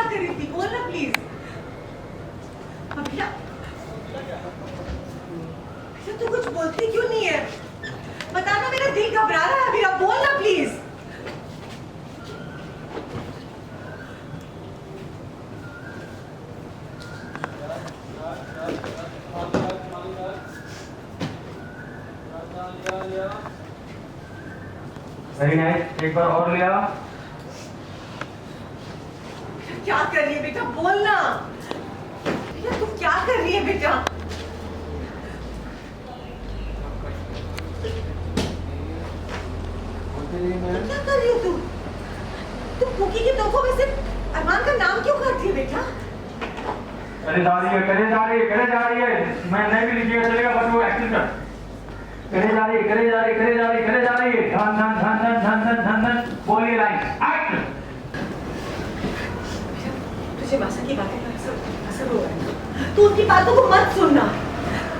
कर रही थी? बोल ना प्लीज। अभिरा, तू कुछ बोलती क्यों नहीं है? बता ना, मेरा दिल घबरा रहा है। अभिरा बोल ना प्लीज। वेरी नाइस, एक बार और लिया। क्या कर रही है बेटा? बोल ना। अभिरा तू क्या कर रही है बेटा? क्या कर रही है तू? तू कुकी के तोहफों में से अरमान का नाम क्यों काटती है बेटा? करे जा रही है, करे जा रही है, करे जा रही है। मैं नहीं भी लीजिएगा चलेगा, बस वो एक्शन कर। करे जा रही है, करे जा रही है, करे जा रही है, करे जा रही है। धन धन धन धन धन धन धन धन बोलिए लाइन एक्शन। तुझे मासा की बातें का असर हो रहा है। तू उसकी बातों को मत सुनना।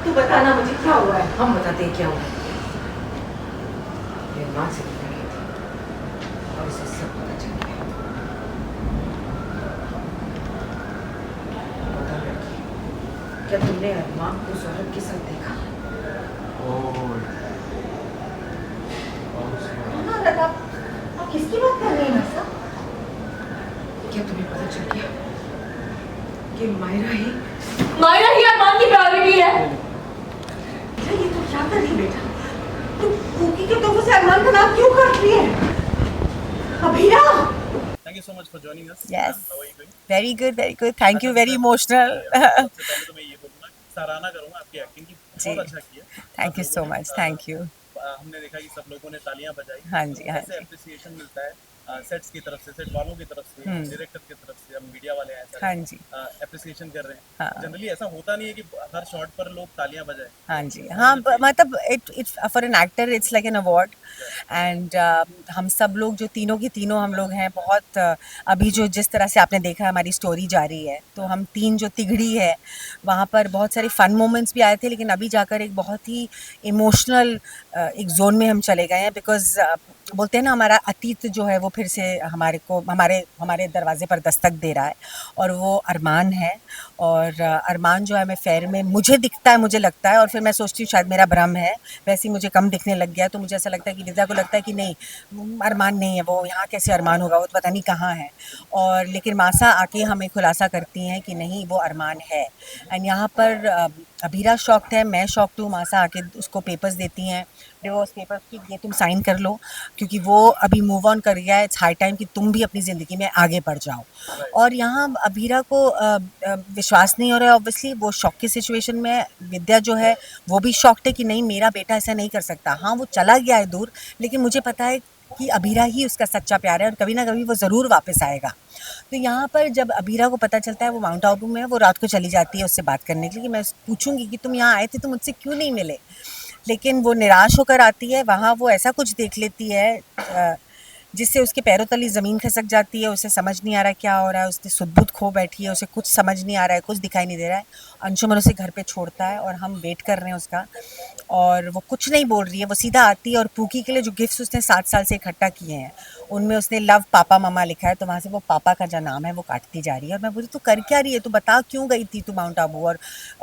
तू बताना मुझे क्या हुआ है। हम बताते हैं क्या हुआ। ये माँ से निकल गई थी और इसे सब पता चल गया। बता लड़की, क्या तुमने अरमान को उस औरत के साथ देखा? आप किसकी बात कर रही हैं मासा? क्या तुम्हें पता चल गया कि मायरा ही अरमान की प्रायोरिटी है। ये तू क्या कर रही है बेटा? तू कुकी के तोहफों से अरमान का नाम क्यों काट रही है? Abhira! Thank you so much for joining us. Yes. How are you doing? Very good, very good. Thank you, very emotional. सबसे पहले तो मैं ये बोलूँगा, सराहना करूँगा आपकी एक्टिंग की, बहुत अच्छा किया। Thank you so much. Thank you. हमने देखा कि सब लोगों ने तालियां बजाई। हाँ जी, हाँ ऐसे अप्रिसिएशन मिलता है सेट्स की तरफ से, सेट वालों की तरफ से, डायरेक्टर की तरफ से, हम मीडिया वाले हैं हाँ जी। अप्रिसिएशन कर रहे हैं। हाँ। जनरली ऐसा होता नहीं है कि हर शॉट पर लोग तालियां बजाएं। हाँ जी, हाँ, मतलब it for an actor it's like an award and हम सब लोग जो तीनों की तीनों हम लोग हैं बहुत अभी जो जिस तरह से आपने देखा हमारी स्टोरी जारी है, तो हम तीन जो तिगड़ी है वहाँ पर बहुत सारे फन मोमेंट्स भी आए थे, लेकिन अभी जाकर एक बहुत ही इमोशनल एक जोन में हम चले गए हैं बिकॉज बोलते हैं ना हमारा अतीत जो है वो फिर से हमारे को हमारे दरवाजे पर दस्तक दे रहा है और वो अरमान है। और अरमान जो है हमें फेयर में मुझे दिखता है, मुझे लगता है, और फिर मैं सोचती हूँ शायद मेरा भ्रम है, वैसे ही मुझे कम दिखने लग गया। तो मुझे ऐसा लगता है कि विद्या को लगता है कि नहीं अरमान नहीं है वो, यहाँ कैसे अरमान होगा, वो तो पता नहीं कहाँ है। और लेकिन मासा आके हमें खुलासा करती हैं कि नहीं वो अरमान है। एंड यहाँ पर अभीरा शॉक्ड है, मैं शॉक्ड हूँ। मासा आके उसको पेपर्स देती हैं, डिवोर्स पेपर्स की, ये तुम साइन कर लो क्योंकि वो अभी मूव ऑन कर गया है। इट्स हाई टाइम कि तुम भी अपनी ज़िंदगी में आगे बढ़ जाओ। और यहाँ अभीरा को विश्वास नहीं हो रहा है, ऑब्वियसली वो शॉक की सिचुएशन में है। विद्या जो है वो भी शॉक्ड है कि नहीं मेरा बेटा ऐसा नहीं कर सकता। हाँ वो चला गया है दूर, लेकिन मुझे पता है कि अभीरा ही उसका सच्चा प्यार है और कभी ना कभी वो ज़रूर वापस आएगा। तो यहाँ पर जब अभीरा को पता चलता है वो माउंट आबू में है, वो रात को चली जाती है उससे बात करने के लिए कि मैं पूछूंगी कि तुम यहाँ आए थे तो मुझसे क्यों नहीं मिले। लेकिन वो निराश होकर आती है, वहाँ वो ऐसा कुछ देख लेती है जिससे उसके पैरों तले ज़मीन खिसक जाती है। उसे समझ नहीं आ रहा है क्या हो रहा है, उसने सुध-बुध खो बैठी है, उसे कुछ समझ नहीं आ रहा है, कुछ दिखाई नहीं दे रहा है। अंशुमन उसे घर पे छोड़ता है और हम वेट कर रहे हैं उसका, और वो कुछ नहीं बोल रही है। वो सीधा आती है और पूकी के लिए जो गिफ्ट्स उसने 7 साल से इकट्ठा किए हैं उनमें उसने लव पापा ममा लिखा है, तो वहाँ से वो पापा का जो नाम है वो काटती जा रही है। और मैं बोली तू कर क्या रही है, तू बता क्यों गई थी तू माउंट आबू, और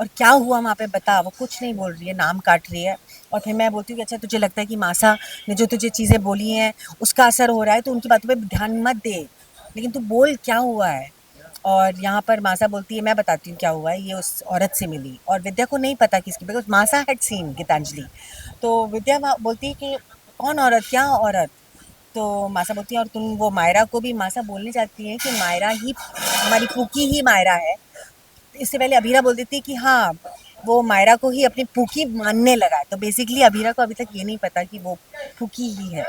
क्या हुआ वहाँ पे बता। वो कुछ नहीं बोल रही है, नाम काट रही है। और फिर मैं बोलती हूँ कि अच्छा तुझे लगता है कि मासा ने जो तुझे चीज़ें बोली हैं उसका असर हो रहा है, तो उनकी बातों पे ध्यान मत दे, लेकिन तू बोल क्या हुआ है। और यहाँ पर मासा बोलती है मैं बताती हूँ क्या हुआ है, ये उस औरत से मिली और विद्या को नहीं पता किसकी, बिकॉज मासा हैड सीन गीतांजलि। तो विद्या बोलती है कि कौन औरत, क्या औरत। तो मासा बोलती है और तुम वो मायरा को भी, मासा बोलने जाती है कि मायरा ही हमारी फूकी ही मायरा है। इससे पहले अभीरा बोल देती है कि हाँ वो मायरा को ही अपनी फूकी मानने लगा है। तो बेसिकली अभीरा को अभी तक ये नहीं पता कि वो फूकी ही है।